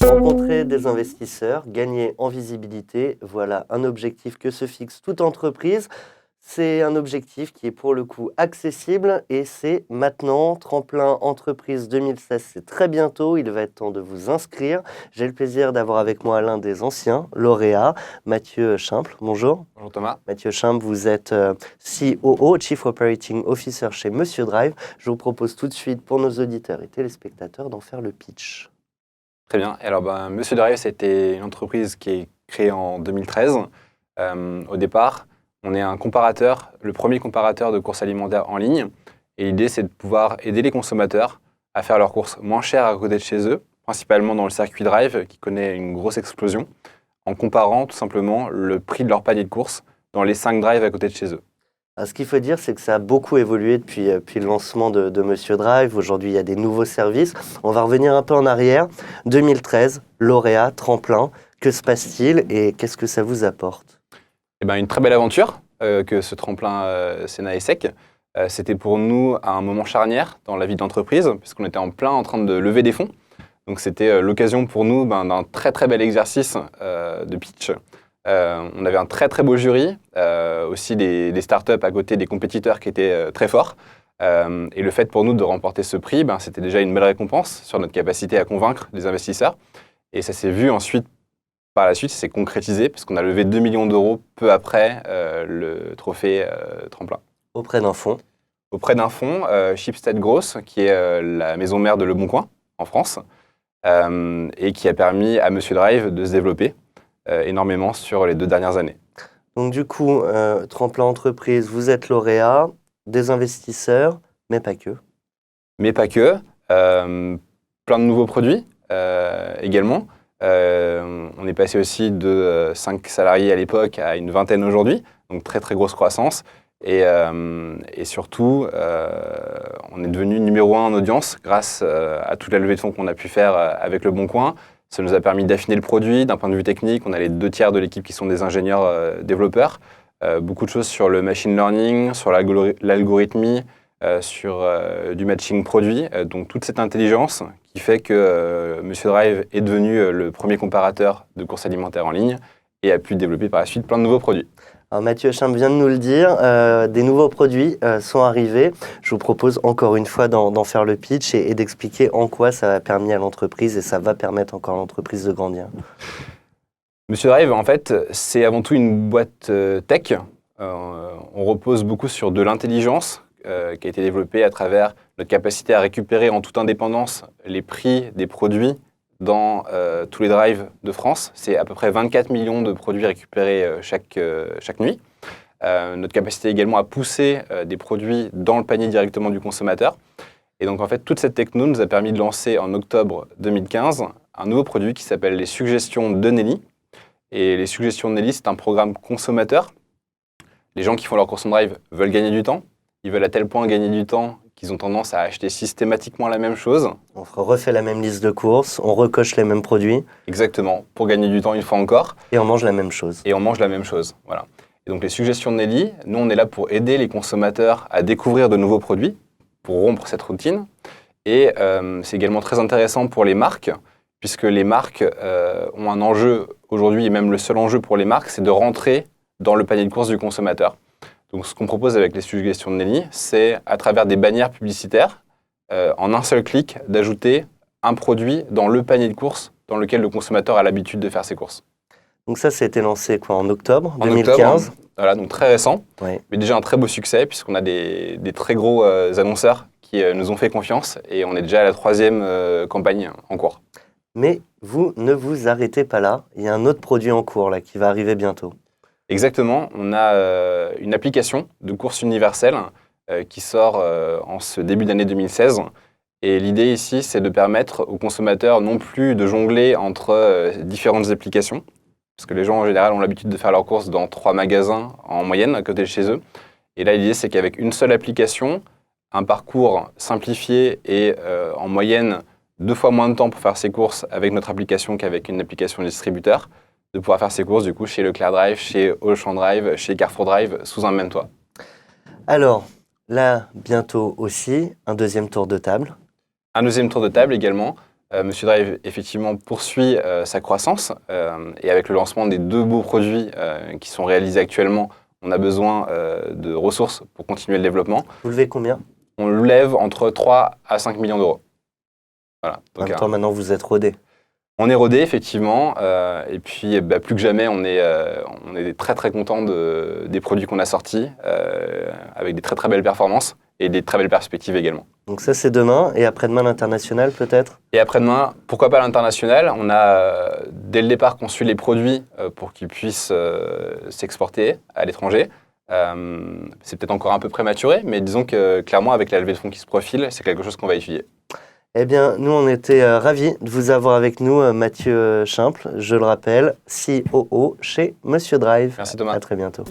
Rencontrer des investisseurs, gagner en visibilité, voilà un objectif que se fixe toute entreprise. C'est un objectif qui est pour le coup accessible et c'est maintenant. Tremplin Entreprise 2016, c'est très bientôt. Il va être temps de vous inscrire. J'ai le plaisir d'avoir avec moi l'un des anciens lauréats, Mathieu Schimple. Bonjour. Bonjour Thomas. Mathieu Schimple, vous êtes COO, Chief Operating Officer chez Monsieur Drive. Je vous propose tout de suite pour nos auditeurs et téléspectateurs d'en faire le pitch. Très bien. Et alors, Monsieur Drive, c'était une entreprise qui est créée en 2013. Au départ, on est un comparateur, le premier comparateur de courses alimentaires en ligne. Et l'idée, c'est de pouvoir aider les consommateurs à faire leurs courses moins chères à côté de chez eux, principalement dans le circuit Drive, qui connaît une grosse explosion, en comparant tout simplement le prix de leur panier de courses dans les 5 drives à côté de chez eux. Alors, ce qu'il faut dire, c'est que ça a beaucoup évolué depuis le lancement de Monsieur Drive. Aujourd'hui, il y a des nouveaux services. On va revenir un peu en arrière. 2013, lauréat, tremplin. Que se passe-t-il et qu'est-ce que ça vous apporte ? Une très belle aventure que ce tremplin Sénat et Sec. C'était pour nous un moment charnière dans la vie d'entreprise, puisqu'on était en plein en train de lever des fonds. Donc c'était l'occasion pour nous d'un très très bel exercice de pitch. On avait un très très beau jury, aussi des startups à côté des compétiteurs qui étaient très forts. Et le fait pour nous de remporter ce prix, c'était déjà une belle récompense sur notre capacité à convaincre les investisseurs. Et ça s'est vu ensuite, par la suite, ça s'est concrétisé puisqu'on a levé 2 millions d'euros peu après le trophée Tremplin. Auprès d'un fonds ? Auprès d'un fonds, Schibsted Growth, qui est la maison mère de Le Bon Coin en France, et qui a permis à Monsieur Drive de se développer énormément sur les 2 dernières années. Donc du coup, Tremplin Entreprise, vous êtes lauréat, des investisseurs, mais pas que. Mais pas que. Plein de nouveaux produits également. On est passé aussi de 5 salariés à l'époque à une vingtaine aujourd'hui, donc très très grosse croissance. Et surtout, on est devenu numéro 1 en audience grâce à toute la levée de fonds qu'on a pu faire avec Le Bon Coin. Ça nous a permis d'affiner le produit d'un point de vue technique. On a les 2 tiers de l'équipe qui sont des ingénieurs développeurs. Beaucoup de choses sur le machine learning, sur l'algorithmie, sur du matching produit. Donc toute cette intelligence qui fait que Monsieur Drive est devenu le premier comparateur de courses alimentaires en ligne et a pu développer par la suite plein de nouveaux produits. Alors Mathieu Schimple vient de nous le dire, des nouveaux produits sont arrivés. Je vous propose encore une fois d'en faire le pitch et d'expliquer en quoi ça a permis à l'entreprise et ça va permettre encore à l'entreprise de grandir. Monsieur Drive, en fait, c'est avant tout une boîte tech. On repose beaucoup sur de l'intelligence qui a été développée à travers notre capacité à récupérer en toute indépendance les prix des produits dans tous les drives de France. C'est à peu près 24 millions de produits récupérés chaque nuit. Notre capacité également à pousser des produits dans le panier directement du consommateur. Et donc en fait, toute cette techno nous a permis de lancer en octobre 2015 un nouveau produit qui s'appelle les suggestions de Nelly. Et les suggestions de Nelly, c'est un programme consommateur. Les gens qui font leur course en drive veulent gagner du temps. Ils veulent à tel point gagner du temps qu'ils ont tendance à acheter systématiquement la même chose. On refait la même liste de courses, on recoche les mêmes produits. Exactement, pour gagner du temps une fois encore. Et on mange la même chose. Voilà. Et donc les suggestions de Nelly, nous on est là pour aider les consommateurs à découvrir de nouveaux produits, pour rompre cette routine. Et c'est également très intéressant pour les marques, puisque les marques ont un enjeu aujourd'hui, et même le seul enjeu pour les marques, c'est de rentrer dans le panier de courses du consommateur. Donc ce qu'on propose avec les suggestions de Nelly, c'est à travers des bannières publicitaires, en un seul clic, d'ajouter un produit dans le panier de courses dans lequel le consommateur a l'habitude de faire ses courses. Donc ça, c'était lancé en octobre 2015. Voilà, donc très récent, Oui. Mais déjà un très beau succès puisqu'on a des très gros annonceurs qui nous ont fait confiance et on est déjà à la 3e campagne en cours. Mais vous ne vous arrêtez pas là, il y a un autre produit en cours là, qui va arriver bientôt. Exactement, on a une application de course universelle qui sort en ce début d'année 2016. Et l'idée ici, c'est de permettre aux consommateurs non plus de jongler entre différentes applications, parce que les gens en général ont l'habitude de faire leurs courses dans 3 magasins en moyenne à côté de chez eux. Et là, l'idée, c'est qu'avec une seule application, un parcours simplifié et en moyenne 2 fois moins de temps pour faire ses courses avec notre application qu'avec une application distributeur, de pouvoir faire ses courses du coup chez Leclerc Drive, chez Auchan Drive, chez Carrefour Drive, sous un même toit. Alors, là, bientôt aussi, un deuxième tour de table. Un deuxième tour de table également. Monsieur Drive, effectivement, poursuit sa croissance. Et avec le lancement des 2 beaux produits qui sont réalisés actuellement, on a besoin de ressources pour continuer le développement. Vous levez combien? On lève entre 3 à 5 millions d'euros. Voilà. En Donc, même temps, maintenant, vous êtes rodé. on est rodé, effectivement. Et puis, plus que jamais, on est très, très content des produits qu'on a sortis, avec des très, très belles performances et des très belles perspectives également. Donc ça, c'est demain. Et après-demain, l'international, peut-être? Et après-demain, pourquoi pas l'international? On a, dès le départ, conçu les produits pour qu'ils puissent s'exporter à l'étranger. C'est peut-être encore un peu prématuré, mais disons que clairement, avec la levée de fonds qui se profile, c'est quelque chose qu'on va étudier. Eh bien, nous, on était ravis de vous avoir avec nous, Mathieu Schimple, je le rappelle, COO chez Monsieur Drive. Merci Thomas. À très bientôt.